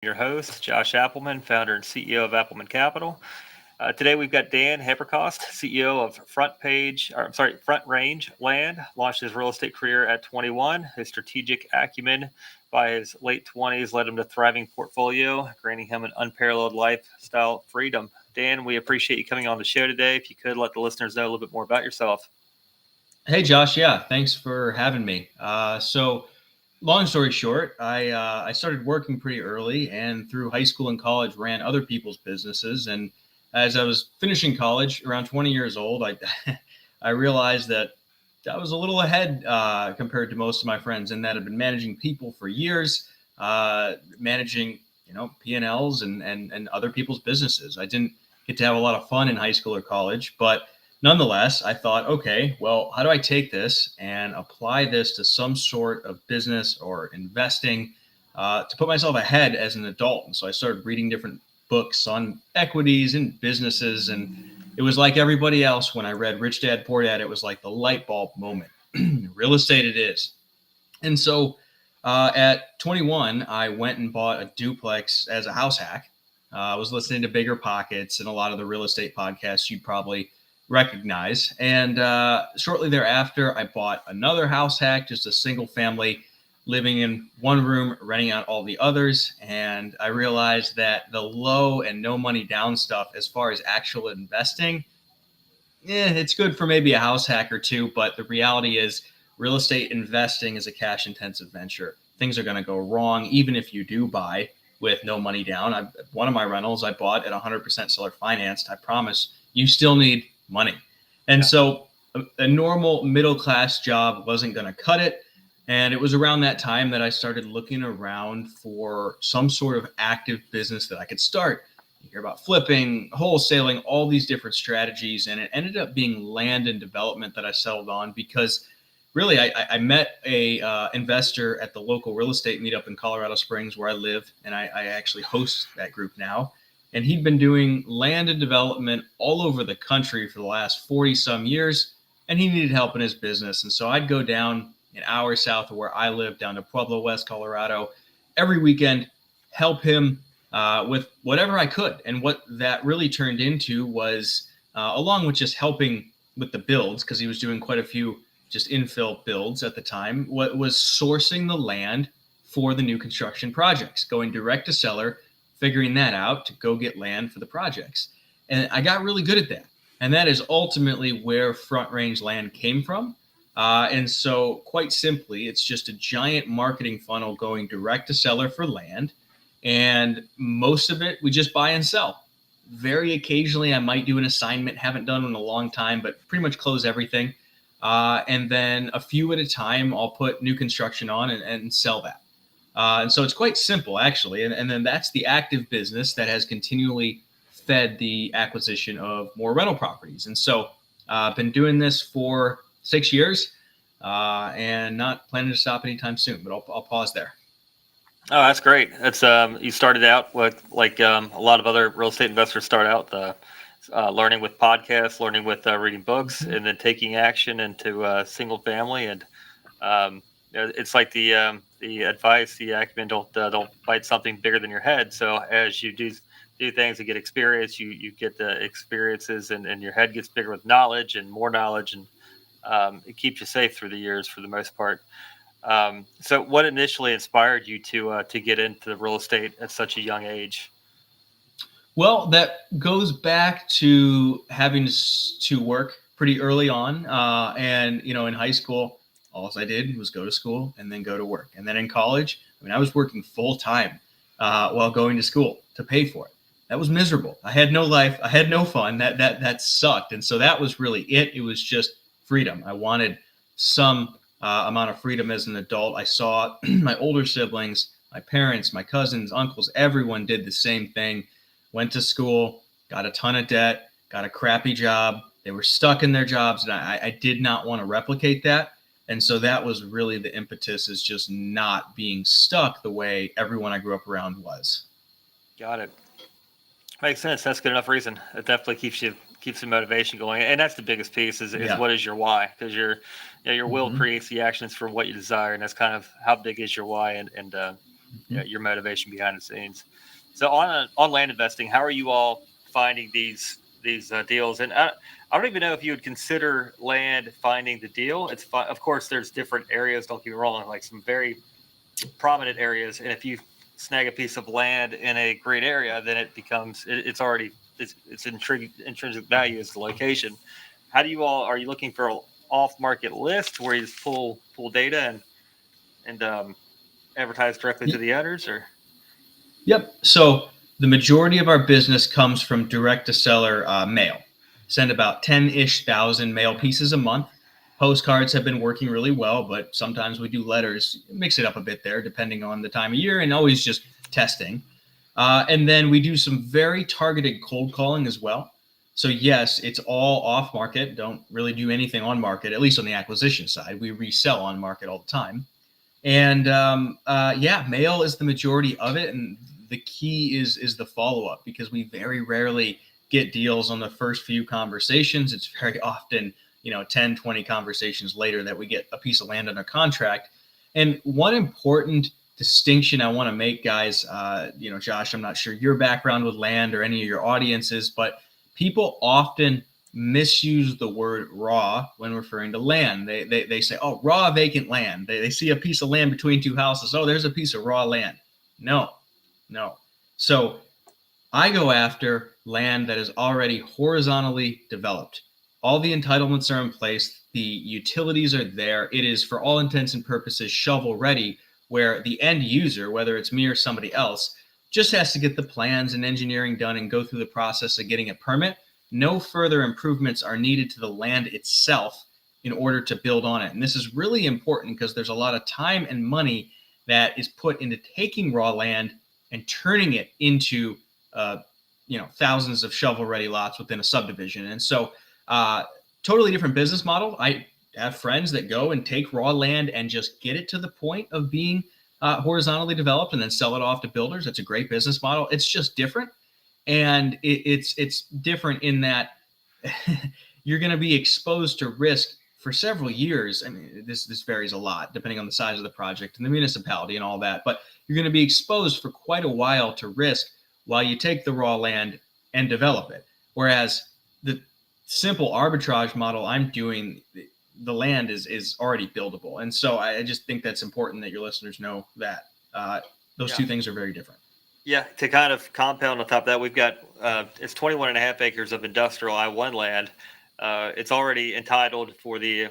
your host, Josh Appleman, founder and CEO of Appleman Capital. Today we've got Dan Haberkost, CEO of Front Range Land. Launched his real estate career at 21. His strategic acumen by his late 20s led him to thriving portfolio, granting him an unparalleled lifestyle freedom. Dan, we appreciate you coming on the show today. If you could let the listeners know a little bit more about yourself. Hey, Josh. Yeah, thanks for having me. Long story short, I started working pretty early, and through high school and college, ran other people's businesses. And as I was finishing college, around 20 years old, I I realized that I was a little ahead compared to most of my friends, in that I've been managing people for years, managing P&Ls and other people's businesses. I didn't get to have a lot of fun in high school or college, but nonetheless, I thought, okay, well, how do I take this and apply this to some sort of business or investing to put myself ahead as an adult? And so I started reading different books on equities and businesses. And it was like everybody else when I read Rich Dad, Poor Dad, it was like the light bulb moment. Real estate it is. And so at 21, I went and bought a duplex as a house hack. I was listening to Bigger Pockets and a lot of the real estate podcasts you'd probably recognize. And shortly thereafter, I bought another house hack, just a single family, living in one room, renting out all the others. And I realized that the low and no money down stuff, as far as actual investing, it's good for maybe a house hack or two. But the reality is, real estate investing is a cash intensive venture. Things are going to go wrong, even if you do buy with no money down. One of my rentals I bought at 100% seller financed. I promise you still need money. And so a normal middle class job wasn't going to cut it. And it was around that time that I started looking around for some sort of active business that I could start. You hear about flipping, wholesaling, all these different strategies. And it ended up being land and development that I settled on, because really I met a investor at the local real estate meetup in Colorado Springs where I live. And I actually host that group now. And he'd been doing land and development all over the country for the last 40 some years. And he needed help in his business. And so I'd go down an hour south of where I live, down to Pueblo, West Colorado, every weekend, help him with whatever I could. And what that really turned into was, along with just helping with the builds, because he was doing quite a few just infill builds at the time, what was sourcing the land for the new construction projects, going direct to seller, figuring that out to go get land for the projects. And I got really good at that. And that is ultimately where Front Range Land came from. And so quite simply, it's just a giant marketing funnel going direct to seller for land. And most of it, we just buy and sell. Very occasionally, I might do an assignment, haven't done in a long time, but pretty much close everything. And then a few at a time, I'll put new construction on and sell that. And so it's quite simple, actually. And then that's the active business that has continually fed the acquisition of more rental properties. And so I've been doing this for 6 years and not planning to stop anytime soon, but I'll pause there. Oh, that's great. That's you started out with like a lot of other real estate investors start out learning with podcasts, learning with reading books, and then taking action into single family. And it's like the advice, the acumen, don't bite something bigger than your head. So as you do things and get experience, you get the experiences, and your head gets bigger with knowledge and more knowledge, and it keeps you safe through the years for the most part. So what initially inspired you to get into real estate at such a young age? Well, that goes back to having to work pretty early on. And, in high school, all I did was go to school and then go to work. And then in college, I was working full time while going to school to pay for it. That was miserable. I had no life. I had no fun. That sucked. And so that was really it. It was just freedom. I wanted some amount of freedom as an adult. I saw my older siblings, my parents, my cousins, uncles, everyone did the same thing. Went to school, got a ton of debt, got a crappy job. They were stuck in their jobs, and I did not want to replicate that. And so that was really the impetus, is just not being stuck the way everyone I grew up around was. Got it. Makes sense. That's good enough reason. It definitely keeps the motivation going, and that's the biggest piece is what is your why? Because your will creates the actions for what you desire, and that's kind of how big is your why, and your motivation behind the scenes. So on land investing, how are you all finding these deals? And I don't even know if you would consider land finding the deal. Of course, there's different areas. Don't get me wrong, like some very prominent areas, and if you snag a piece of land in a great area, then it's already it's intrinsic value is the location. How do you all are you looking for an off market list where you just pull data and advertise directly to the owners, or? Yep. So the majority of our business comes from direct to seller mail. Send about 10-ish thousand mail pieces a month. Postcards have been working really well, but sometimes we do letters, mix it up a bit there, depending on the time of year, and always just testing. And then we do some very targeted cold calling as well. So yes, it's all off market. Don't really do anything on market, at least on the acquisition side. We resell on market all the time. And yeah, mail is the majority of it, and the key is the follow up, because we very rarely get deals on the first few conversations. It's very often 10, 20 conversations later that we get a piece of land under contract. And one important distinction I want to make, guys, Josh, I'm not sure your background with land or any of your audiences, but people often misuse the word raw when referring to land. They say, oh, raw vacant land. They see a piece of land between two houses. Oh, there's a piece of raw land. No. So I go after land that is already horizontally developed. All the entitlements are in place. The utilities are there. It is, for all intents and purposes, shovel ready, where the end user, whether it's me or somebody else, just has to get the plans and engineering done and go through the process of getting a permit. No further improvements are needed to the land itself in order to build on it. And this is really important because there's a lot of time and money that is put into taking raw land and turning it into thousands of shovel-ready lots within a subdivision. And so totally different business model. I have friends that go and take raw land and just get it to the point of being horizontally developed and then sell it off to builders. It's a great business model. It's just different. And it's different in that you're going to be exposed to risk for several years. I mean, this varies a lot depending on the size of the project and the municipality and all that. But you're going to be exposed for quite a while to risk while you take the raw land and develop it. Whereas the simple arbitrage model I'm doing, the land is already buildable. And so I just think that's important that your listeners know that those two things are very different. Yeah, to kind of compound on top of that, we've got it's 21 and a half acres of industrial I-1 land. It's already entitled for the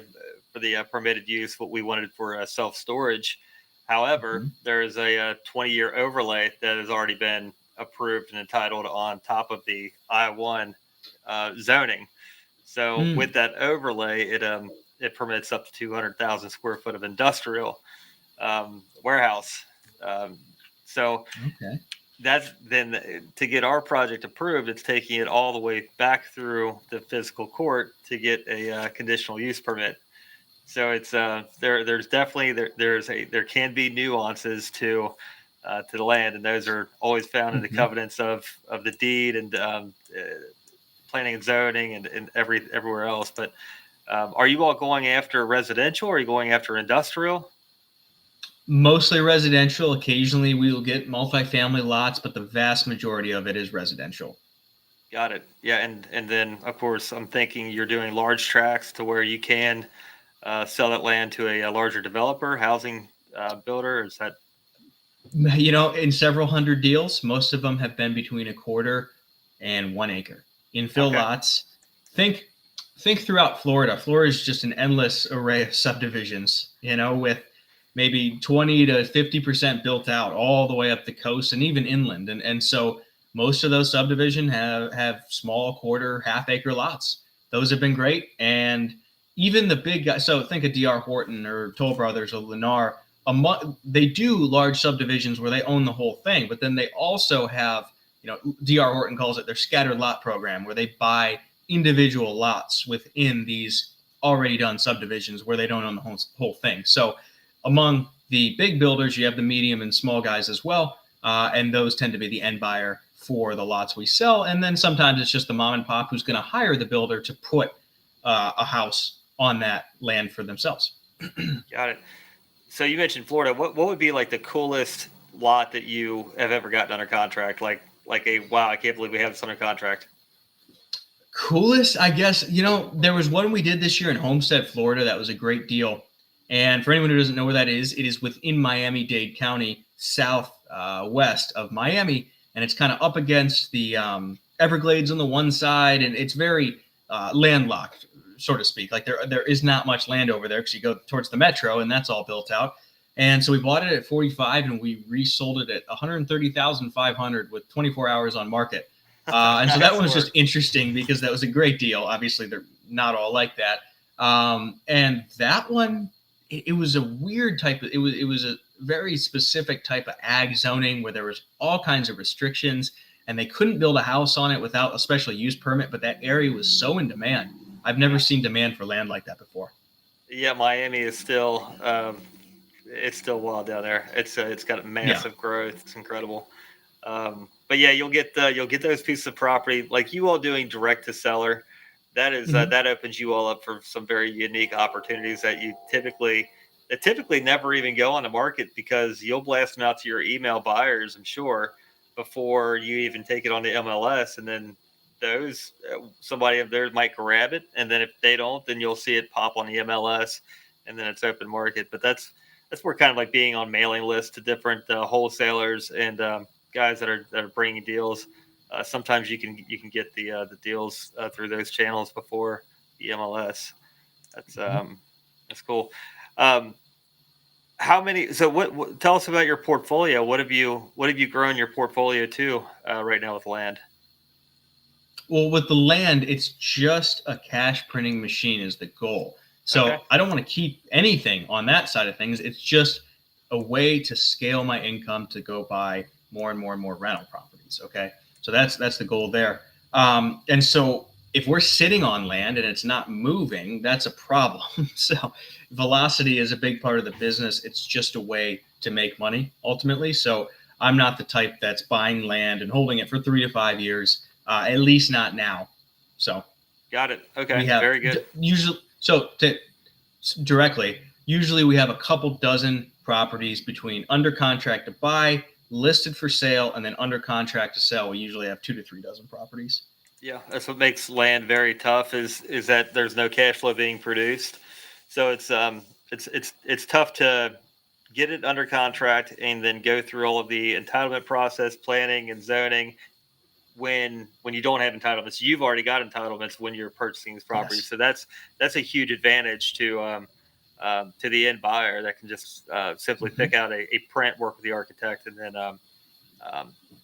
permitted use, what we wanted for self-storage. However, there is a 20-year overlay that has already been approved and entitled on top of the I-1 zoning. So with that overlay, it permits up to 200,000 square foot of industrial warehouse. That's then to get our project approved, it's taking it all the way back through the physical court to get a conditional use permit. So it's there's definitely there can be nuances to the land, and those are always found in the covenants of the deed and planning and zoning and everywhere else. But are you all going after residential, or are you going after industrial? Mostly residential. Occasionally we will get multifamily lots, but the vast majority of it is residential. Got it. Yeah, and then of course I'm thinking you're doing large tracts to where you can sell that land to a larger developer, housing builder. Is that? In several hundred deals, most of them have been between a quarter and 1 acre infill lots. Think throughout Florida. Florida is just an endless array of subdivisions, with maybe 20 to 50% built out all the way up the coast and even inland. And so most of those subdivisions have small quarter, half acre lots. Those have been great. And even the big guys, so think of D.R. Horton or Toll Brothers or Lennar, they do large subdivisions where they own the whole thing, but then they also have, D.R. Horton calls it their scattered lot program, where they buy individual lots within these already done subdivisions where they don't own the whole thing. So among the big builders, you have the medium and small guys as well, and those tend to be the end buyer for the lots we sell. And then sometimes it's just the mom and pop who's going to hire the builder to put a house on that land for themselves. Got it. So you mentioned Florida. What would be like the coolest lot that you have ever gotten under contract? Like a wow, I can't believe we have this under contract. Coolest, I guess, there was one we did this year in Homestead, Florida. That was a great deal. And for anyone who doesn't know where that is, it is within Miami-Dade County, south west of Miami. And it's kind of up against the Everglades on the one side. And it's very landlocked, so to speak. Like there is not much land over there because you go towards the metro and that's all built out. And so we bought it at 45 and we resold it at 130,500 with 24 hours on market. And so that one was just interesting because that was a great deal. Obviously, they're not all like that. And that one, it was a weird type of, it was a very specific type of ag zoning where there was all kinds of restrictions and they couldn't build a house on it without a special use permit. But that area was so in demand. I've never seen demand for land like that before. Yeah, Miami is still it's still wild down there. It's got massive growth. It's incredible. But yeah, you'll get those pieces of property like you all doing direct to seller. That is that opens you all up for some very unique opportunities that typically never even go on the market because you'll blast them out to your email buyers, I'm sure, before you even take it on the MLS, and then those somebody of theirs might grab it, and then if they don't, then you'll see it pop on the MLS, and then it's open market. But that's more kind of like being on mailing lists to different wholesalers and guys that are bringing deals. Sometimes you can get the deals through those channels before the MLS. That's cool. How many? So what? Tell us about your portfolio. What have you grown your portfolio to right now with land? Well, with the land, it's just a cash printing machine is the goal. So Okay. I don't want to keep anything on that side of things. It's just a way to scale my income to go buy more and more and more rental properties. Okay. So that's the goal there. And so if we're sitting on land and it's not moving, that's a problem. So velocity is a big part of the business. It's just a way to make money ultimately. So I'm not the type that's buying land and holding it for 3 to 5 years, at least not now. So Got it. Okay. we have Very good. usually we have a couple dozen properties between under contract to buy, listed for sale, and then under contract to sell. We usually have 2 to 3 dozen properties. Yeah, that's what makes land very tough is that there's no cash flow being produced. So it's tough to get it under contract and then go through all of the entitlement process, planning and zoning when you don't have entitlements. You've already got entitlements when you're purchasing these properties. Yes. So that's a huge advantage to the end buyer that can just simply pick out a print, work with the architect, and then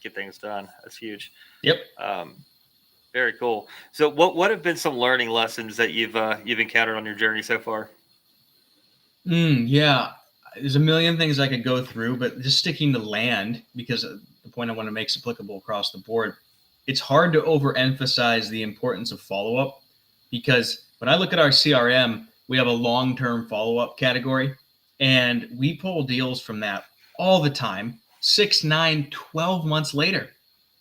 get things done. That's huge. Yep. Very cool. So, what have been some learning lessons that you've encountered on your journey so far? Yeah, there's a million things I could go through, but just sticking to land because the point I want to make is applicable across the board. It's hard to overemphasize the importance of follow-up because when I look at our CRM, we have a long-term follow-up category, and we pull deals from that all the time, 6, 9, 12 months later.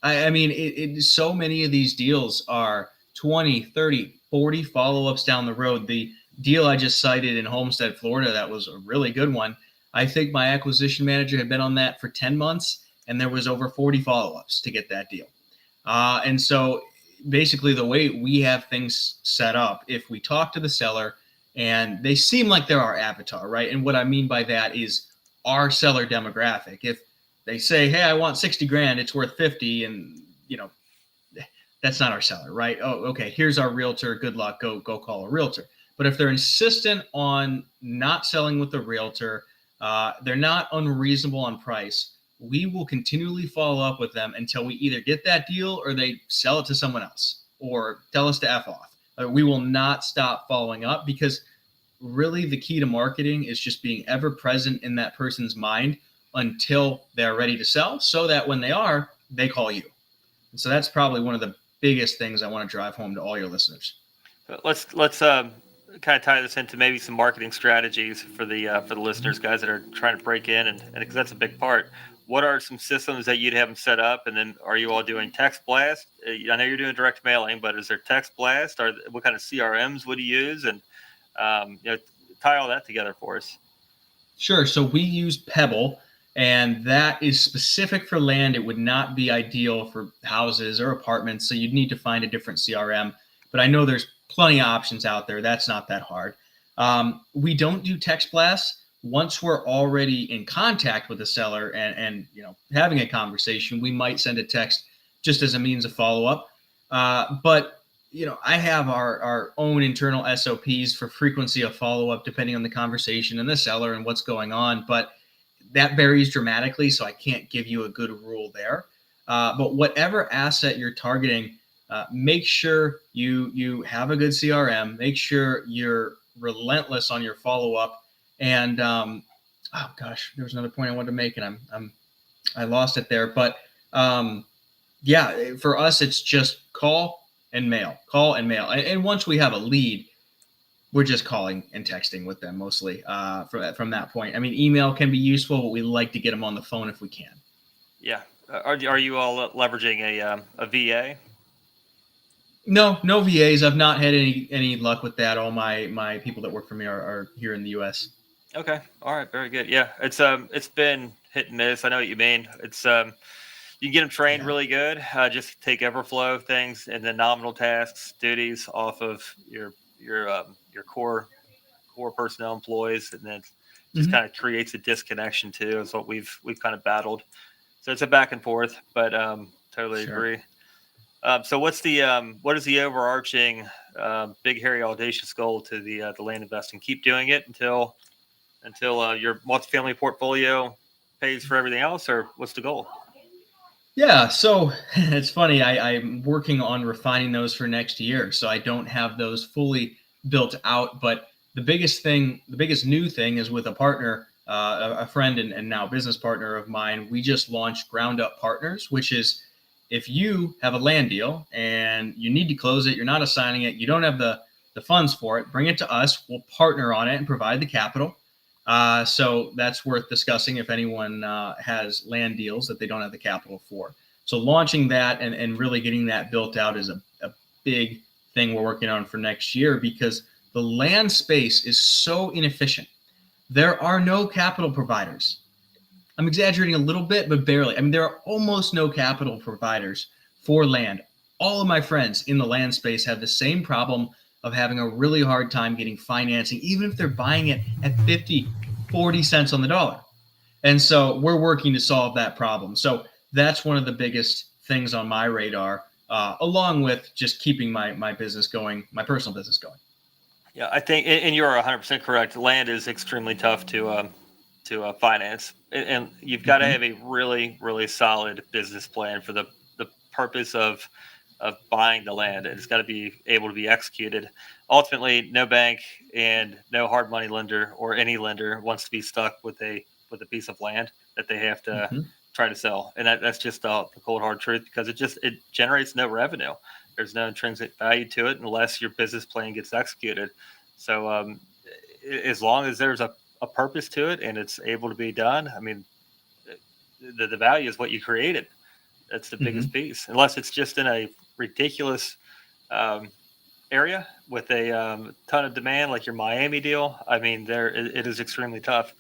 I mean, so many of these deals are 20, 30, 40 follow-ups down the road. The deal I just cited in Homestead, Florida, that was a really good one. I think my acquisition manager had been on that for 10 months, and there was over 40 follow-ups to get that deal. And so basically the way we have things set up, if we talk to the seller and they seem like they're our avatar, right? And what I mean by that is our seller demographic. If they say, hey, I want 60 grand, it's worth 50. And, that's not our seller, right? Oh, okay. Here's our realtor. Good luck. Go call a realtor. But if they're insistent on not selling with the realtor, they're not unreasonable on price, we will continually follow up with them until we either get that deal or they sell it to someone else or tell us to F off. We will not stop following up because really the key to marketing is just being ever present in that person's mind until they're ready to sell so that when they are, they call you. And so that's probably one of the biggest things I want to drive home to all your listeners. Let's kind of tie this into maybe some marketing strategies for the listeners, guys that are trying to break in, and because that's a big part. What are some systems that you'd have them set up, and then are you all doing text blast? I know you're doing direct mailing, but is there text blast, or what kind of CRMs would you use, and tie all that together for us? Sure. So we use Pebble. And that is specific for land. It would not be ideal for houses or apartments. So you'd need to find a different CRM. But I know there's plenty of options out there. That's not that hard. We don't do text blasts. Once we're already in contact with the seller and having a conversation, we might send a text just as a means of follow-up. But I have our own internal SOPs for frequency of follow-up depending on the conversation and the seller and what's going on. But that varies dramatically, so I can't give you a good rule there. But whatever asset you're targeting, make sure you have a good CRM. Make sure you're relentless on your follow-up. And oh gosh, there was another point I wanted to make, and I lost it there. But for us, it's just call and mail. And once we have a lead, we're just calling and texting with them mostly from that point. I mean, email can be useful, but we like to get them on the phone if we can. Yeah. Are you all leveraging a VA? No VAs. I've not had any luck with that. All my people that work for me are here in the U.S. Okay. All right. Very good. Yeah. It's been hit and miss. I know what you mean. It's you can get them trained really good. Just take overflow things and then nominal tasks, duties off of your core personnel employees, and then just kind of creates a disconnection too. Is what we've kind of battled. So it's a back and forth, but totally agree. So what is the overarching big hairy audacious goal to the land investing? Keep doing it until your multifamily portfolio pays for everything else, or what's the goal? Yeah, so it's funny. I'm working on refining those for next year, so I don't have those fully built out. But the biggest new thing is with a partner, a friend and now business partner of mine. We just launched Ground Up Partners, which is if you have a land deal and you need to close it, you're not assigning it, you don't have the funds for it, bring it to us. We'll partner on it and provide the capital. So that's worth discussing if anyone has land deals that they don't have the capital for. So launching that and really getting that built out is a big thing we're working on for next year, because the land space is so inefficient. There are no capital providers. I'm exaggerating a little bit, but barely. I mean, there are almost no capital providers for land. All of my friends in the land space have the same problem of having a really hard time getting financing, even if they're buying it at 50, 40 cents on the dollar. And so we're working to solve that problem. So that's one of the biggest things on my radar, along with just keeping my business going, my personal business going. Yeah, I think, and you're 100% correct. Land is extremely tough to finance, and you've got to have a really, really solid business plan for the purpose of buying the land. It's got to be able to be executed. Ultimately, no bank and no hard money lender or any lender wants to be stuck with a piece of land that they have to try to sell, and that's just the cold hard truth, because it generates no revenue. There's no intrinsic value to it unless your business plan gets executed. So as long as there's a purpose to it and it's able to be done, I mean, the value is what you created. That's the biggest piece. Unless it's just in a ridiculous area with a ton of demand, like your Miami deal. I mean, it is extremely tough.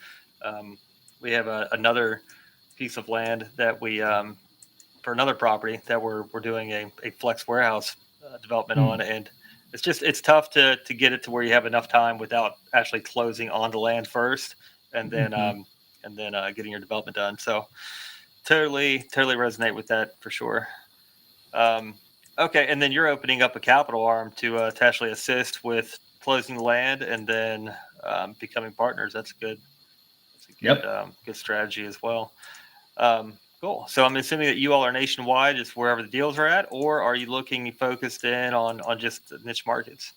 We have another piece of land that we for another property that we're doing a flex warehouse development on, and it's tough to get it to where you have enough time without actually closing on the land first, and then getting your development done. So totally resonate with that for sure. Okay, and then you're opening up a capital arm to actually assist with closing the land and then becoming partners. That's good. That's a good strategy as well. Cool. So I'm assuming that you all are nationwide, just wherever the deals are at, or are you looking focused in on just niche markets?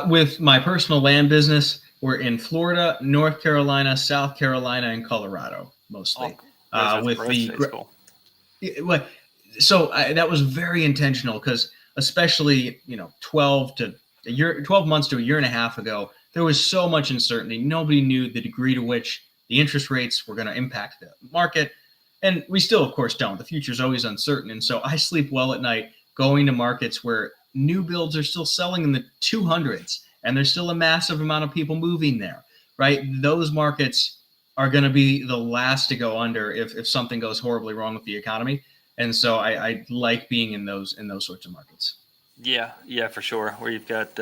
With my personal land business, we're in Florida, North Carolina, South Carolina, and Colorado mostly. Cool. So that was very intentional, because especially 12 months to a year and a half ago, there was so much uncertainty. Nobody knew the degree to which the interest rates were going to impact the market. And we still, of course, don't. The future is always uncertain. And so I sleep well at night going to markets where new builds are still selling in the 200s, and there's still a massive amount of people moving there, right? Those markets are going to be the last to go under if something goes horribly wrong with the economy. And so I like being in those sorts of markets. Yeah, for sure. Where you've got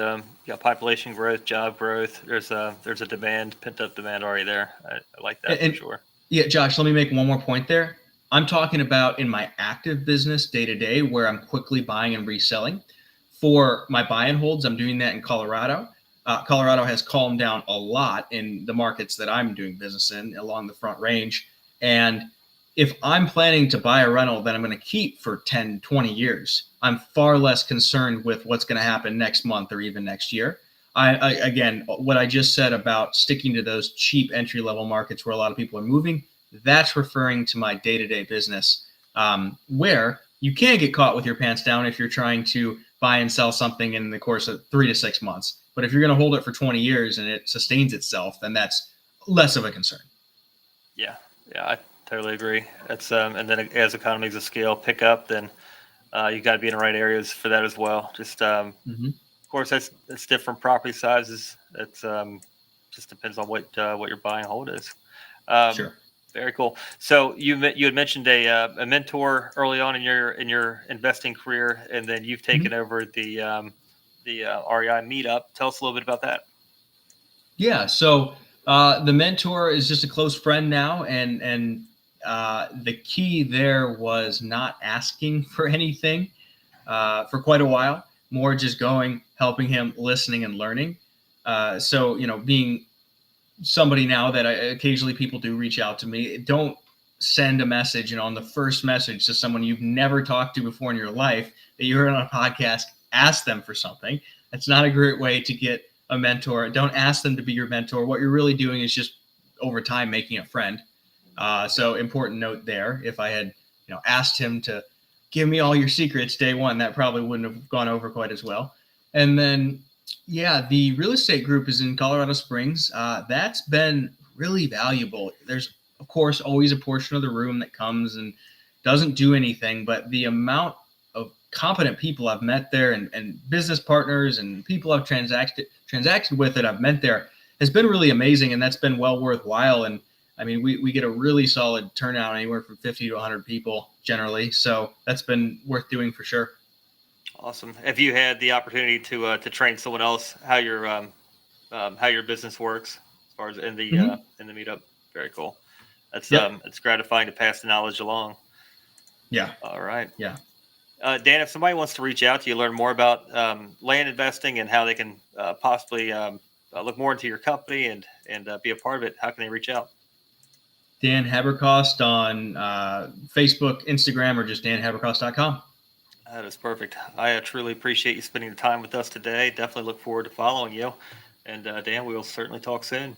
population growth, job growth. There's a demand, pent up demand already there. I like that for And sure. yeah, Josh, let me make one more point there. I'm talking about in my active business day to day, where I'm quickly buying and reselling. For my buy and holds, I'm doing that in Colorado. Colorado has calmed down a lot in the markets that I'm doing business in along the Front Range. And if I'm planning to buy a rental that I'm going to keep for 10, 20 years, I'm far less concerned with what's going to happen next month or even next year. Again, what I just said about sticking to those cheap entry level markets where a lot of people are moving, that's referring to my day to day business, where you can get caught with your pants down if you're trying to buy and sell something in the course of 3 to 6 months. But if you're going to hold it for 20 years and it sustains itself, then that's less of a concern. Yeah, I totally agree. That's and then as economies of scale pick up, then you got to be in the right areas for that as well. Just Mm-hmm. of course, that's different property sizes. It's just depends on what your buy and hold is. Um, Sure. Very cool. So you had mentioned a mentor early on in your investing career, and then you've Mm-hmm. taken over the REI meetup. Tell us a little bit about that. Yeah. So the mentor is just a close friend now, and the key there was not asking for anything for quite a while. More just going, helping him, listening, and learning. So being somebody now that occasionally people do reach out to me, don't send a message, on the first message to someone you've never talked to before in your life that you heard on a podcast, ask them for something. That's not a great way to get a mentor. Don't ask them to be your mentor. What you're really doing is just over time making a friend. So important note there. If I had, asked him to give me all your secrets day one, that probably wouldn't have gone over quite as well. And then yeah, the real estate group is in Colorado Springs. That's been really valuable. There's, of course, always a portion of the room that comes and doesn't do anything, but the amount of competent people I've met there and business partners and people I've transacted with that I've met there has been really amazing, and that's been well worthwhile. And I mean, we get a really solid turnout, anywhere from 50 to 100 people generally. So that's been worth doing for sure. Awesome. Have you had the opportunity to train someone else how your business works as far as Mm-hmm. in the meetup? Very cool. That's Yep. it's gratifying to pass the knowledge along. Yeah. All right. Yeah. Dan, if somebody wants to reach out to you, learn more about land investing and how they can possibly look more into your company and be a part of it, how can they reach out? Dan Haberkost on Facebook, Instagram, or just danhaberkost.com. That is perfect. I truly appreciate you spending the time with us today. Definitely look forward to following you. And Dan, we will certainly talk soon.